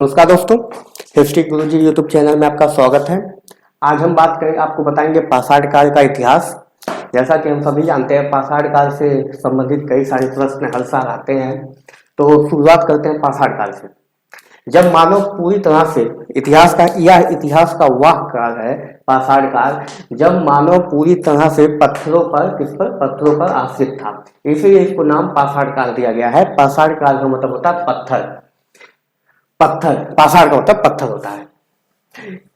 नमस्कार दोस्तों, हिस्ट्री गुरुजी YouTube channel में आपका स्वागत है। आज हम बात करें, आपको बताएंगे पाषाण काल का इतिहास। जैसा कि हम सभी जानते हैं, पाषाण काल से संबंधित कई सारे प्रश्न हर साल आते हैं। तो शुरुआत करते हैं पाषाण काल से। जब मानव पूरी तरह से इतिहास का वह काल है पाषाण काल, जब मानव पूरी तरह से पत्थरों पर आश्रित था। इसीलिए इसको नाम पाषाण काल दिया गया है। पाषाण काल का मतलब होता है पत्थर। पाषाण का मतलब पत्थर होता है।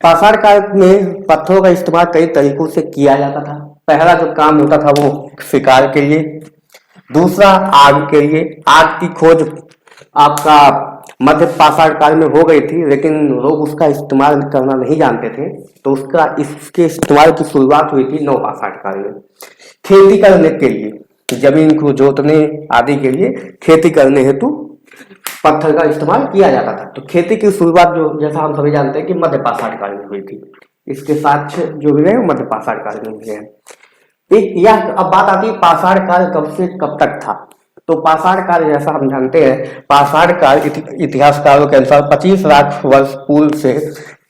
पाषाण काल में पत्थरों का इस्तेमाल कई तरीकों से किया जाता था। पहला जो काम होता था वो शिकार के लिए, दूसरा आग के लिए। आग की खोज आपका मध्य पाषाण काल में हो गई थी, लेकिन लोग उसका इस्तेमाल करना नहीं जानते थे, तो इसके इस्तेमाल की शुरुआत हुई थी नव पाषाण काल में। खेती करने के लिए, जमीन को जोतने आदि के लिए, खेती करने हेतु पत्थर का इस्तेमाल किया जाता था। तो खेती की शुरुआत जो जैसा हम सभी जानते हैं कि मध्य पाषाण काल में हुई थी। इसके साक्ष्य जो भी है मध्य पाषाण काल में हुए हैं। एक यह अब बात आती है पाषाण काल कब से कब तक था। तो पाषाण काल जैसा हम जानते हैं, पाषाण काल इतिहासकारों के अनुसार 25 लाख वर्ष पूर्व से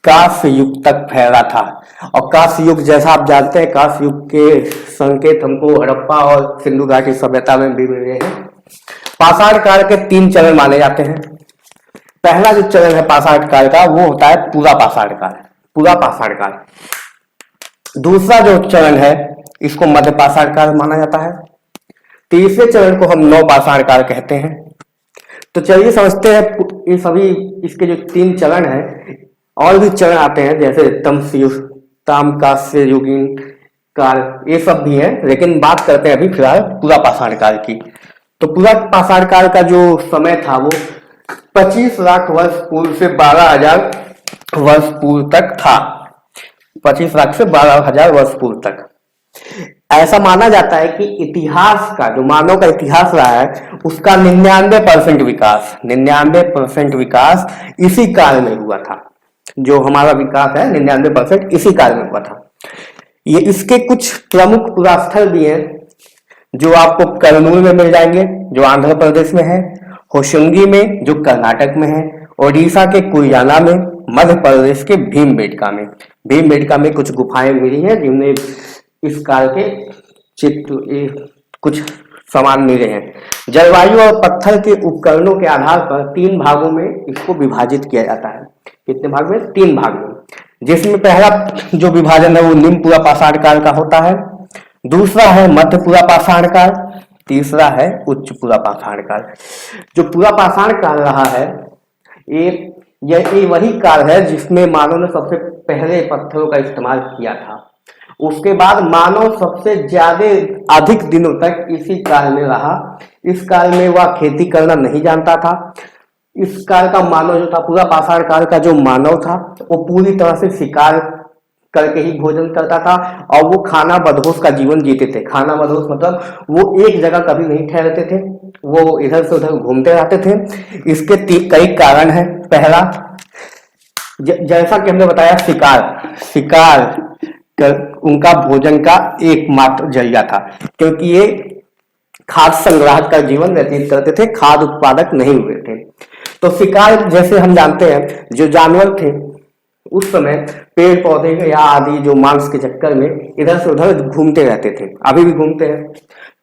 कांस्य युग तक फैला था। और कांस्य युग जैसा आप जानते हैं, कांस्य युग के संकेत हमको हड़प्पा और सिंधु घाटी सभ्यता में भी मिले हैं। पाषाण काल के 3 चरण माने जाते हैं। पहला जो चरण है पाषाण काल का वो होता है पूरा पाषाण काल। दूसरा जो चरण है इसको मध्य पाषाण काल माना जाता है। तीसरे चरण को हम नव पाषाण काल कहते हैं। तो चलिए समझते हैं ये सभी इसके जो 3 चरण है। और भी चरण आते हैं जैसे ताम कांस्य युगीन काल, ये सब भी है, लेकिन बात करते हैं अभी फिलहाल पूरा पाषाण काल की। तो पूरा पाषाण काल का जो समय था वो 25 लाख वर्ष पूर्व से 12,000 वर्ष पूर्व तक था। 25 लाख से 12,000 वर्ष पूर्व तक। ऐसा माना जाता है कि इतिहास का जो मानव का इतिहास रहा है उसका 99% विकास इसी काल में हुआ था। जो हमारा विकास है 99% इसी काल में हुआ था। ये इसके कुछ प्रमुख पुरास्थल भी हैं जो आपको कर्नूल में मिल जाएंगे, जो आंध्र प्रदेश में है, होशंगी में जो कर्नाटक में है, ओडिशा के कुरियाना में, मध्य प्रदेश के भीमबेटका में कुछ गुफाएं मिली हैं जिनमें इस काल के चित्र कुछ सामान मिले हैं। जलवायु और पत्थर के उपकरणों के आधार पर 3 भागों में इसको विभाजित किया जाता है। कितने भाग में? 3 भाग में, जिसमें पहला जो विभाजन है वो निम्न पूरा पाषाण काल का होता है, दूसरा है मध्य पूरा पाषाण काल, तीसरा है उच्च पूरा पाषाण काल। जो पूरा पाषाण काल रहा है ये वही काल है जिसमें मानव ने सबसे पहले पत्थरों का इस्तेमाल किया था। उसके बाद मानव सबसे ज्यादा अधिक दिनों तक इसी काल में रहा। इस काल में वह खेती करना नहीं जानता था। इस काल का मानव जो था, पूरा पाषाण काल का जो मानव था वो पूरी तरह से शिकार करके ही भोजन करता था और वो खाना बदहोश का जीवन जीते थे। खाना बदहोश मतलब वो एक जगह कभी नहीं ठहरते थे, वो इधर से उधर घूमते रहते थे। इसके कई कारण हैं। पहला, जैसा कि हमने बताया, शिकार उनका भोजन का एकमात्र जरिया था, क्योंकि ये खाद्य संग्राहक का जीवन व्यतीत करते थे, खाद्य उत्पादक नहीं हुए थे। तो शिकार, जैसे हम जानते हैं, जो जानवर थे उस समय पेड़ पौधे या आदि जो मांस के चक्कर में इधर से उधर घूमते रहते थे, अभी भी घूमते हैं।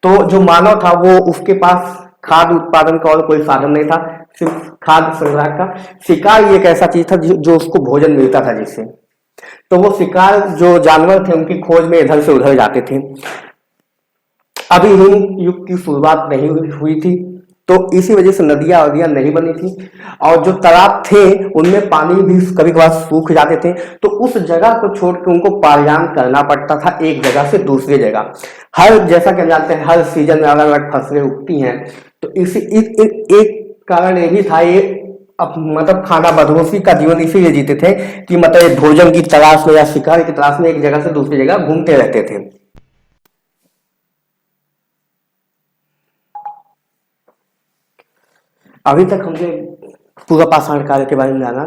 तो जो मानव था वो उसके पास खाद्य उत्पादन का और कोई साधन नहीं था, सिर्फ खाद्य संग्रह का। शिकार ये एक ऐसा चीज था जो उसको भोजन मिलता था जिससे। तो वो शिकार जो जानवर थे उनकी खोज में इधर से उधर जाते थे। अभी हिम युग की शुरुआत नहीं हुई थी, तो इसी वजह से नदियां वदियां नहीं बनी थी और जो तालाब थे उनमें पानी भी कभी कभार सूख जाते थे। तो उस जगह को छोड़ के उनको पारयान करना पड़ता था एक जगह से दूसरी जगह। जैसा कि हम जानते हैं, हर सीजन में अलग अलग फसलें उगती हैं। तो एक कारण ये भी था, ये मतलब खाना बदहोशी का जीवन इसीलिए जीते थे कि मतलब भोजन की तलाश में या शिकार की तलाश में एक जगह से दूसरी जगह घूमते रहते थे। अभी तक हमने पूरा पाषाण काल के बारे में जाना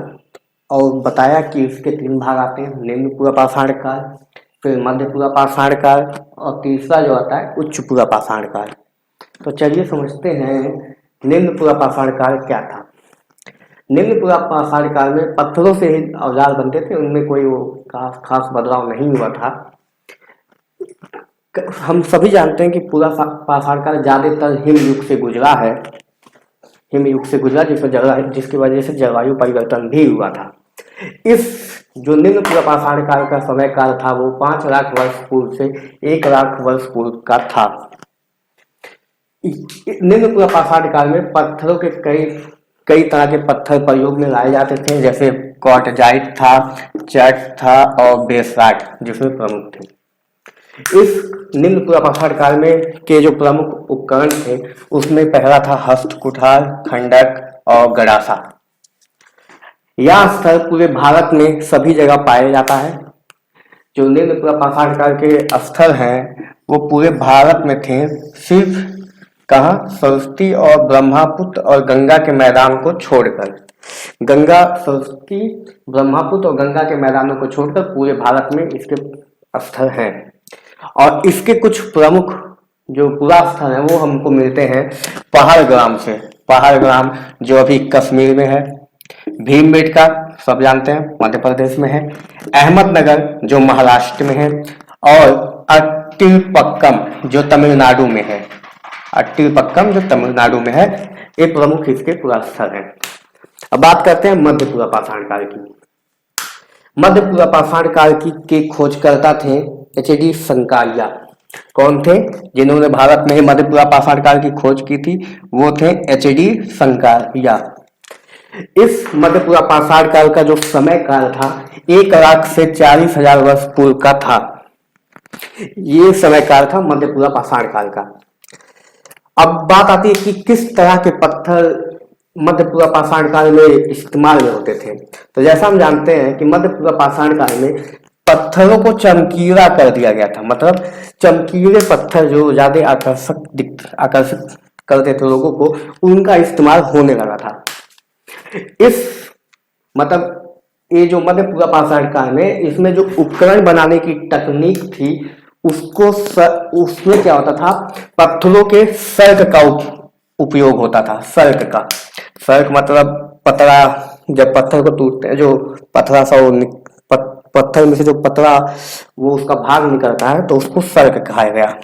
और बताया कि इसके 3 भाग आते हैं, निम्न पूरा पाषाण काल, फिर मध्य पूरा पाषाण काल और तीसरा जो आता है उच्च पूरा पाषाण काल। तो चलिए समझते हैं निम्न पूरा पाषाण काल क्या था। निम्न पुरा पाषाण काल में पत्थरों से ही औजार बनते थे, उनमें कोई वो खास बदलाव नहीं हुआ था। हम सभी जानते हैं कि पूरा पाषाण काल ज्यादातर हिम युग से गुजरा है, हिम युग से गुजरा जिसकी वजह से जलवायु परिवर्तन भी हुआ था। इस जो निम्न पुरा पाषाण काल का समय काल था वो 5 लाख वर्ष पूर्व से 1 लाख वर्ष पूर्व का था। निम्न पुरा पाषाण काल में पत्थरों के कई तरह के पत्थर प्रयोग में लाए जाते थे, जैसे क्वार्टजाइट था, चट था और बेसलाट जिसमें प्रमुख थे। इस निम्न पुरा पाषाण काल में के जो प्रमुख उपकरण थे उसमें पहला था हस्त कुठार, खंडक और गड़ासा। यह स्थल पूरे भारत में सभी जगह पाया जाता है। जो निम्न पुरा पाषाण काल के स्थल हैं वो पूरे भारत में थे, सिर्फ कहा सरस्वती और ब्रह्मपुत्र और गंगा के मैदान को छोड़कर। गंगा, सरस्वती, ब्रह्मपुत्र और गंगा के मैदानों को छोड़कर पूरे भारत में इसके स्थल हैं। और इसके कुछ प्रमुख जो पुरा स्थल है वो हमको मिलते हैं पहाड़ग्राम से। पहाड़ग्राम जो अभी कश्मीर में है, भीमबेटका सब जानते हैं मध्य प्रदेश में है, अहमदनगर जो महाराष्ट्र में है और अट्टिलपक्कम जो तमिलनाडु में है। अट्टिलपक्कम जो तमिलनाडु में है, ये प्रमुख इसके पुरा स्थल हैं। अब बात करते हैं मध्य पुरा पाषाण काल की। मध्य पुरा पाषाण काल की के खोजकर्ता थे एच.डी. संकारिया। कौन थे? जिन्होंने भारत में ही मध्य पुरा पाषाण काल की खोज की थी वो थे एच.डी. संकारिया। इस मध्य पुरा पाषाण काल का जो समय काल था 1 लाख से 40,000 वर्ष पूर्व का था। ये समय काल था मध्य पुरा पाषाण काल का। अब बात आती है कि किस तरह के पत्थर मध्य पुरा पाषाण काल में इस्तेमाल में होते थे। तो जैसा हम जानते हैं कि मध्य पुरा पाषाण काल में पत्थरों को चमकीला कर दिया गया था, मतलब चमकीले पत्थर जो ज्यादा आकर्षित करते थे लोगों को, उनका इस्तेमाल होने लगा था। इस मतलब ये जो मध्य पुरा पाषाण काल में इसमें जो उपकरण बनाने की तकनीक थी उसमें क्या होता था, पत्थरों के सर्क का उपयोग होता था। सर्क मतलब पतला, जब पत्थर को टूटते हैं जो पतला सा पत्थर में से जो पतला वो उसका भाग निकलता है तो उसको सर्क कहा गया।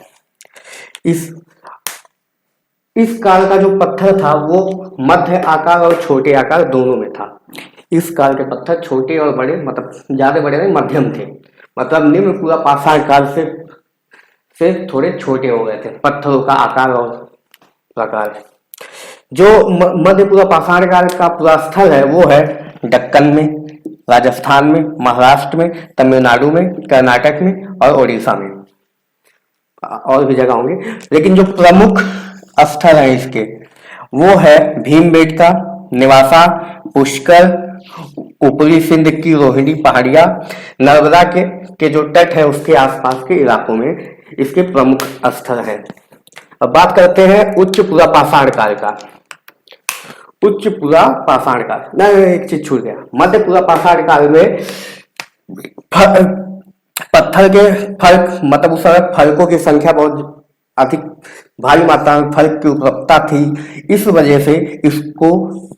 इस काल का जो पत्थर था वो मध्य आकार और छोटे आकार दोनों में था। इस काल के पत्थर छोटे और बड़े, मतलब ज्यादा बड़े नहीं, मध्यम थे। मतलब निम्न पुरा पाषाण काल से थोड़े छोटे हो गए थे पत्थरों का आकार और प्रकार। जो मध्य पुरा पाषाण काल का पुरा स्थल है वो है दक्कन में, राजस्थान में, महाराष्ट्र में, तमिलनाडु में, कर्नाटक में और उड़ीसा में। और भी जगह होंगे, लेकिन जो प्रमुख स्थल है इसके वो है भीमबेटका, निवासा, पुष्कर, ऊपरी सिंध की रोहिणी पहाड़ियां, नर्मदा के जो तट है उसके आसपास के इलाकों में इसके प्रमुख स्थल हैं। अब बात करते हैं उच्च पुरा पाषाण काल का। उच्च पुरा पाषाण काल, नहीं एक चीज छूट गया, मध्य पुरा पाषाण काल में पत्थर के फलक, मतलब उस समय फलकों की संख्या बहुत अधिक भारी मात्रा में फलक की उपलब्धता थी। इस वजह से इसको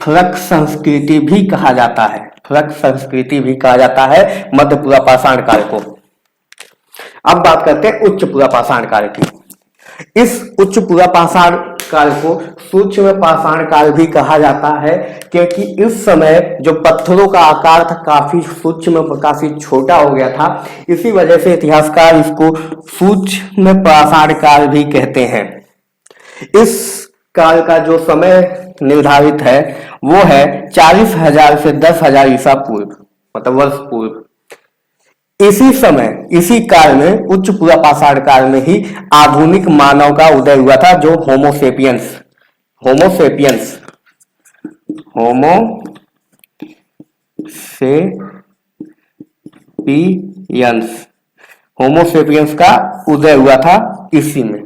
फलक संस्कृति भी कहा जाता है। फलक संस्कृति भी कहा जाता है मध्य पुरा पाषाण काल को। अब बात करते हैं उच्च पुरा पाषाण काल की। इस उच्च पुरा पाषाण काल को सूक्ष्म पाषाण काल भी कहा जाता है, क्योंकि इस समय जो पत्थरों का आकार था काफी सूक्ष्म, काफी छोटा हो गया था। इसी वजह से इतिहासकार इसको सूक्ष्म पाषाण काल भी कहते हैं। इस काल का जो समय निर्धारित है वो है 40,000 से 10,000 ईसा पूर्व, मतलब वर्ष पूर्व। इसी समय, इसी काल में, उच्च पुरा पाषाण काल में ही आधुनिक मानव का उदय हुआ था, जो होमोसेपियंस का उदय हुआ था इसी में,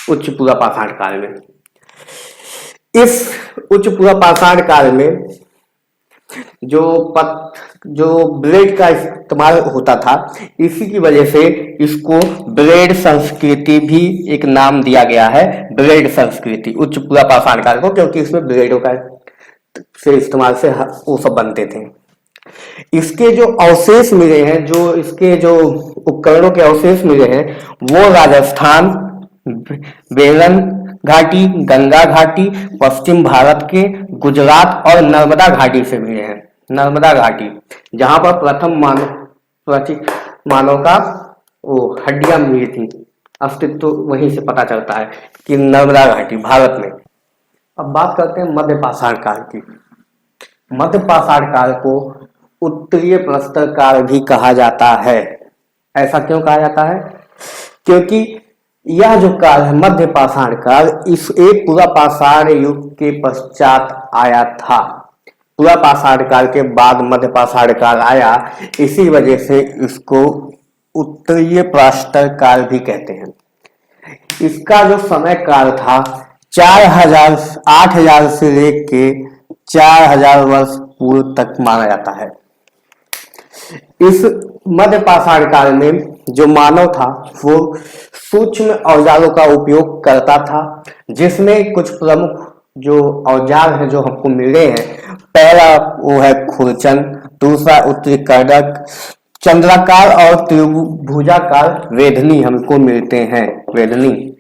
उच्च पुरा पाषाण काल में। इस उच्च पुरा पाषाण काल में जो ब्लेड का इस्तेमाल होता था, इसी की वजह से इसको ब्लेड संस्कृति भी एक नाम दिया गया है, ब्लेड संस्कृति उच्च पुरा पाषाण काल को, क्योंकि इसमें ब्लेडों का से इस्तेमाल से वो सब बनते थे। इसके जो अवशेष मिले हैं, जो इसके जो उपकरणों के अवशेष मिले हैं, वो राजस्थान, बेलन घाटी, गंगा घाटी, पश्चिम भारत के गुजरात और नर्मदा घाटी से मिले हैं। नर्मदा घाटी, जहां पर प्रथम मानव का वो हड्डियां मिली थी, अस्तित्व वहीं से पता चलता है कि नर्मदा घाटी भारत में। अब बात करते हैं मध्य पाषाण काल की। मध्य पाषाण काल को उत्तरीय प्रस्तर काल भी कहा जाता है। ऐसा क्यों कहा जाता है? क्योंकि यह जो काल है मध्य पाषाण काल, इस एक पूरा पाषाण युग के पश्चात आया था। पूरा पाषाण काल के बाद मध्य पाषाण काल आया, इसी वजह से इसको उत्तरीय प्रस्तर काल भी कहते हैं। इसका जो समय काल था 8,000 से लेके 4,000 वर्ष पूर्व तक माना जाता है। इस मध्य पाषाण काल में जो मानव था वो सूक्ष्म औजारों का उपयोग करता था, जिसमें कुछ प्रमुख जो औजार हैं जो हमको मिले हैं, पहला वो है खुरचन, दूसरा उत्तरी कर्दक, चंद्राकार और त्रिभुजाकार वेधनी हमको मिलते हैं, वेधनी।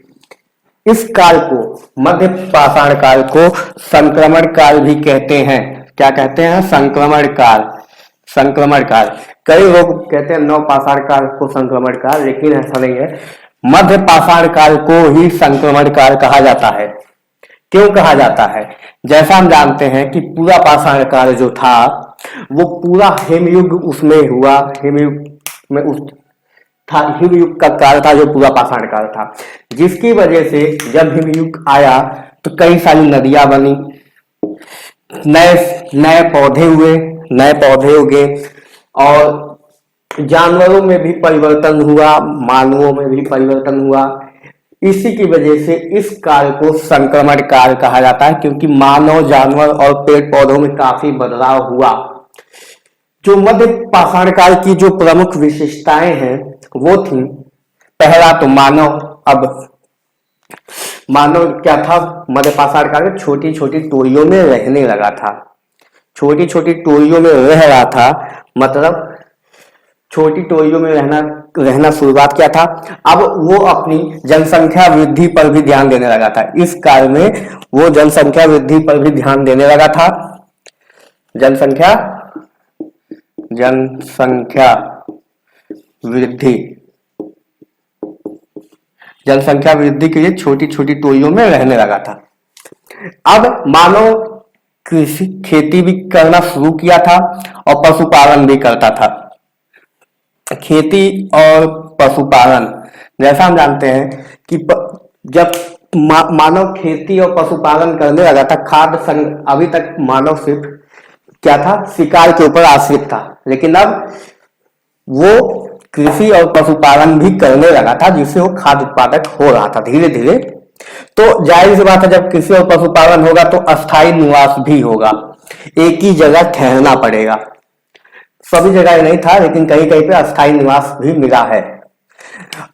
इस काल को, मध्य पाषाण काल को संक्रमण काल भी कहते हैं। क्या कहते हैं? संक्रमण काल। संक्रमण काल, कई लोग कहते हैं नव पाषाण काल को संक्रमण काल, लेकिन ऐसा नहीं है। मध्य पाषाण काल को ही संक्रमण काल कहा जाता है। क्यों कहा जाता है? जैसा हम जानते हैं कि पूरा पाषाण काल जो था वो पूरा हिमयुग उसमें हुआ, हिमयुग में उस था, हिमयुग का काल था जो पूरा पाषाण काल था, जिसकी वजह से जब हिमयुग आया तो कई सारी नदियां बनी, नए पौधे हुए, नए पौधे उगे और जानवरों में भी परिवर्तन हुआ, मानवों में भी परिवर्तन हुआ। इसी की वजह से इस काल को संक्रमण काल कहा जाता है, क्योंकि मानव, जानवर और पेड़ पौधों में काफी बदलाव हुआ। जो मध्य पाषाण काल की जो प्रमुख विशेषताएं हैं वो थी, पहला तो मानव। अब मानव क्या था? मध्य पाषाण काल में छोटी छोटी टोलियों में रहने लगा था, छोटी छोटी टोलियों में रह रहा था, मतलब छोटी टोलियों में रहना शुरुआत किया था। अब वो अपनी जनसंख्या वृद्धि पर भी ध्यान देने लगा था। इस काल में वो जनसंख्या वृद्धि पर भी ध्यान देने लगा था। जनसंख्या वृद्धि के लिए छोटी छोटी टोलियों में रहने लगा था। अब मानव कृषि, खेती भी करना शुरू किया था और पशुपालन भी करता था। खेती और पशुपालन, जैसा हम जानते हैं कि जब मानव खेती और पशुपालन करने लगा था, अभी तक मानव सिर्फ क्या था? शिकार के ऊपर आश्रित था, लेकिन अब वो कृषि और पशुपालन भी करने लगा था, जिससे वो खाद्य उत्पादक हो रहा था धीरे धीरे। तो जाहिर सी बात है, जब कृषि और पशुपालन होगा तो अस्थायी निवास भी होगा, एक ही जगह ठहरना पड़ेगा। सभी जगह नहीं था, लेकिन कहीं कहीं पे अस्थायी निवास भी मिला है।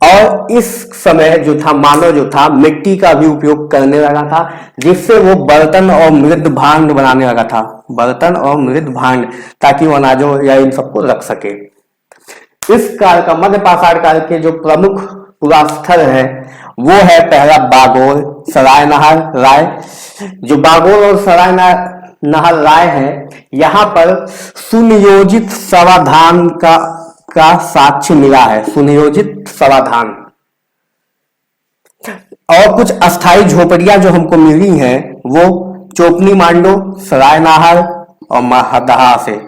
और इस समय जो था, मानव जो था मिट्टी का भी उपयोग करने लगा था, जिससे वो बर्तन और मृद भांड बनाने लगा था, बर्तन और मृद भांड, ताकि वो अनाजों या इन सबको रख सके। इस काल का, मध्य पाषाण काल के जो प्रमुख पुरास्थल है वो है पहला बागोर, सराय नहर, राय। जो बागोर और सराय नहर राय है, यहाँ पर सुनियोजित समाधान का साक्ष्य मिला है, सुनियोजित समाधान। और कुछ अस्थायी झोपड़ियां जो हमको मिली हैं वो चोपनी मांडो, सराय नाहर और मदहा से।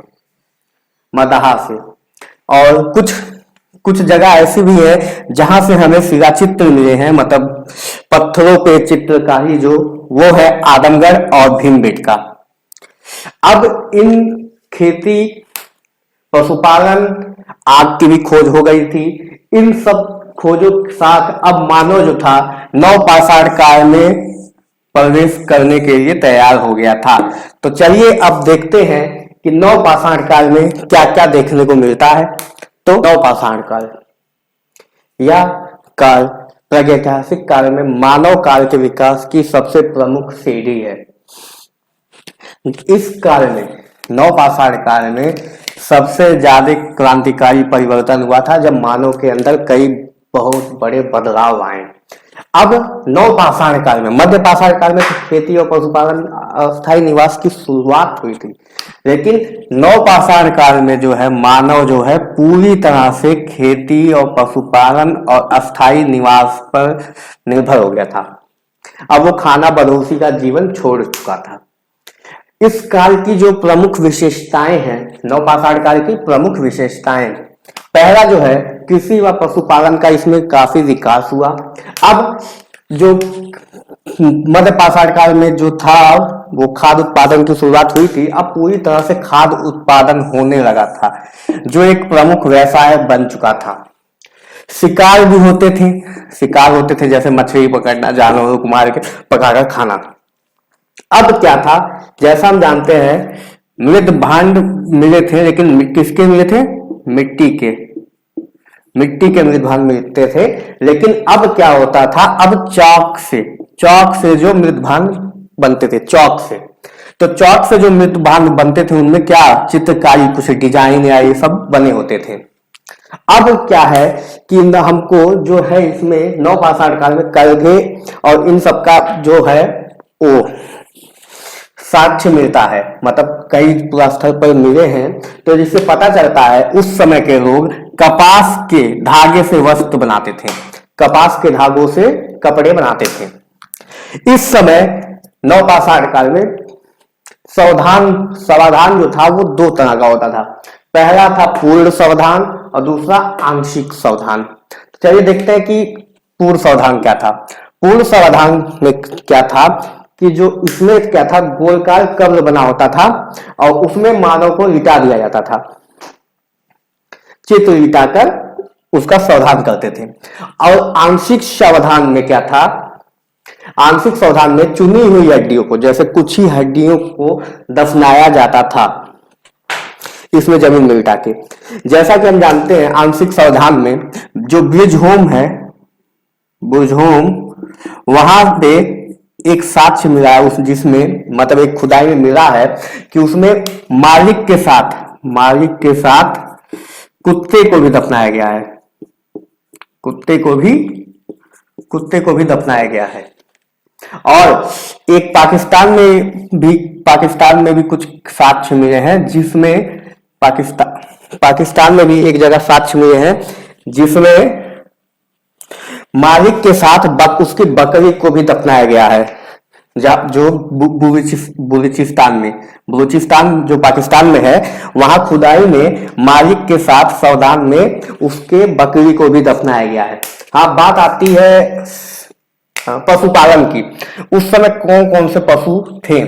और कुछ जगह ऐसी भी है जहां से हमें शिला चित्र मिले हैं, मतलब पत्थरों पे चित्रकारी, जो वो है आदमगढ़ और भीमबेटका। अब इन खेती, पशुपालन, आग की भी खोज हो गई थी। इन सब खोजों के साथ अब मानव जो था नव पाषाण काल में प्रवेश करने के लिए तैयार हो गया था। तो चलिए अब देखते हैं कि नव पाषाण काल में क्या क्या देखने को मिलता है। तो नव पाषाण काल, यह काल प्रागैतिहासिक काल में मानव काल के विकास की सबसे प्रमुख सीढ़ी है। इस काल में, नवपाषाण काल में सबसे ज्यादा क्रांतिकारी परिवर्तन हुआ था जब मानव के अंदर कई बहुत बड़े बदलाव आए। अब नवपाषाण काल में, मध्य पाषाण काल में तो खेती और पशुपालन अस्थायी निवास की शुरुआत हुई थी, लेकिन नवपाषाण काल में जो है मानव जो है पूरी तरह से खेती और पशुपालन और अस्थायी निवास पर निर्भर हो गया था। अब वो खाना बदोशी का जीवन छोड़ चुका था। इस काल की जो प्रमुख विशेषताएं हैं, नवपाषाण काल की प्रमुख विशेषताएं, पहला जो है कृषि व पशुपालन का इसमें काफी विकास हुआ। अब जो मध्य पाषाण काल में जो था वो खाद्य उत्पादन की शुरुआत हुई थी, अब पूरी तरह से खाद्य उत्पादन होने लगा था जो एक प्रमुख व्यवसाय बन चुका था। शिकार भी होते थे, शिकार होते थे जैसे मछली पकड़ना, जानवरों को मार के पकाकर खाना। अब क्या था, जैसा हम जानते हैं मृद भांड मिले थे, लेकिन किसके मिले थे, मिट्टी के मृद भांड मिलते थे। लेकिन अब क्या होता था, अब चौक से जो मृद भांड बनते थे, चौक से, तो चौक से जो मृद भांड बनते थे उनमें क्या चित्रकारी, कुछ डिजाइन या ये सब बने होते थे। अब क्या है कि हमको जो है इसमें नवपाषाण काल में करघे और इन सब का जो है वो साक्ष्य मिलता है, मतलब कई पुरास्थल पर मिले हैं, तो जिससे पता चलता है उस समय के लोग कपास के धागे से वस्त्र बनाते थे, कपास के धागों से कपड़े बनाते थे। इस समय नवपाषाण काल में सावधान जो था वो दो तरह का होता था। पहला था पूर्ण सावधान और दूसरा आंशिक सावधान। चलिए देखते हैं कि पूर्ण सावधान क्या था। पूर्ण सावधान में क्या था कि जो इसमें क्या था, गोलकार कब्र बना होता था और उसमें मानव को लिटा दिया जाता था, चित्र लिटाकर उसका सावधान करते थे। और आंशिक सावधान में क्या था, आंशिक सावधान में चुनी हुई हड्डियों को, जैसे कुछ ही हड्डियों को दफनाया जाता था इसमें जमीन में लिटा के। जैसा कि हम जानते हैं आंशिक सावधान में जो ब्रिज होम है, ब्रिज होम, वहां पे एक साक्ष्य मिला है उस, जिसमें मतलब एक खुदाई में मिला है कि उसमें मालिक के साथ कुत्ते को भी दफनाया गया है, कुत्ते को भी दफनाया गया है। और एक पाकिस्तान में भी कुछ साक्ष्य मिले हैं, जिसमें पाकिस्तान में भी एक जगह साक्ष्य मिले हैं जिसमें मालिक के साथ उसकी बकरी को भी दफनाया गया है, जो बलूचिस्तान जो पाकिस्तान में है, वहां खुदाई में मालिक के साथ सावधान में उसके बकरी को भी दफनाया गया है। हाँ, बात आती है पशुपालन की। उस समय कौन कौन से पशु थे,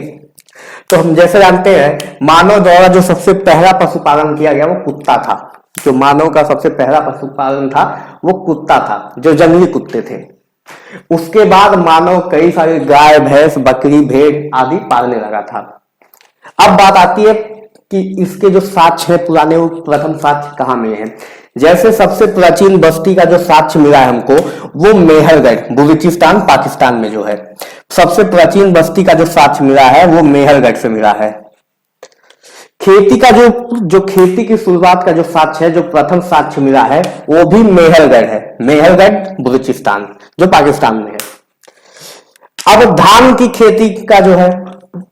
तो हम जैसे जानते हैं मानव द्वारा जो सबसे पहला पशुपालन किया गया वो कुत्ता था। जो मानव का सबसे पहला पशुपालन था वो कुत्ता था, जो जंगली कुत्ते थे। उसके बाद मानव कई सारे गाय, भैंस, बकरी, भेड़ आदि पालने लगा था। अब बात आती है कि इसके जो साक्ष्य है पुराने, वो प्रथम साक्ष्य कहाँ मिले हैं। जैसे सबसे प्राचीन बस्ती का जो साक्ष्य मिला है हमको वो मेहरगढ़, बलूचिस्तान पाकिस्तान में जो है सबसे प्राचीन बस्ती का जो साक्ष्य मिला है वो मेहरगढ़ से मिला है। खेती का जो खेती की शुरुआत का जो साक्ष्य है, जो प्रथम साक्ष्य मिला है वो भी मेहरगढ़ है, मेहरगढ़ बलूचिस्तान जो पाकिस्तान में है। अब धान की खेती का जो है,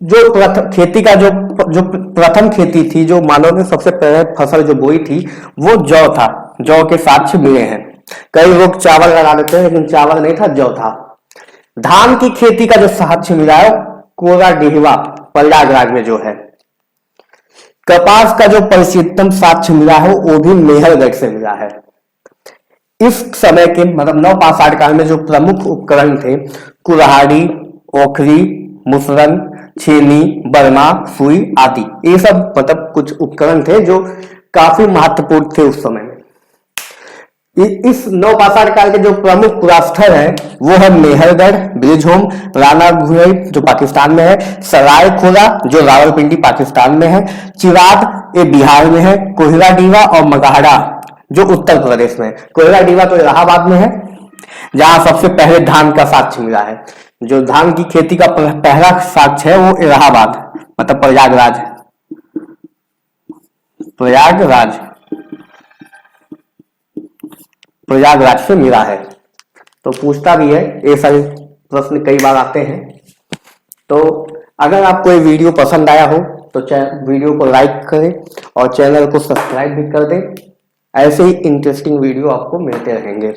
जो प्रथम खेती थी, जो मानव ने सबसे पहले फसल जो बोई थी वो जौ था, जौ के साक्ष्य मिले हैं। कई लोग चावल लगा देते हैं, लेकिन चावल नहीं था, जौ था। धान की खेती का जो साक्ष्य मिला है कोरा डिहवा प्रयागराज में जो है। कपास का जो प्रसिद्धतम साक्ष्य मिला है वो भी मेहरगढ़ से मिला है। इस समय के मतलब नवपाषाण काल में जो प्रमुख उपकरण थे, कुल्हाड़ी, ओखरी, मुसरन, छेनी, बर्मा, सुई आदि, ये सब मतलब कुछ उपकरण थे जो काफी महत्वपूर्ण थे उस समय में। इस नवपाषाण काल के जो प्रमुख पुरास्थल है वो है मेहरगढ़, ब्रिजहोम, राणा घुरई जो पाकिस्तान में है, सराय खोला जो रावलपिंडी पाकिस्तान में है, चिराग ये बिहार में है, कोहिरा डीवा और मगहरा जो उत्तर प्रदेश में है। कोहिरा डीवा तो इलाहाबाद में है, जहां सबसे पहले धान का साक्ष्य मिला है। जो धान की खेती का पहला साक्ष्य है वो इलाहाबाद मतलब प्रयागराज, प्रयागराज, प्रयागराज से मिला है। तो पूछता भी है, ये सारे प्रश्न कई बार आते हैं। तो अगर आपको ये वीडियो पसंद आया हो तो वीडियो को लाइक करें और चैनल को सब्सक्राइब भी कर दें। ऐसे ही इंटरेस्टिंग वीडियो आपको मिलते रहेंगे।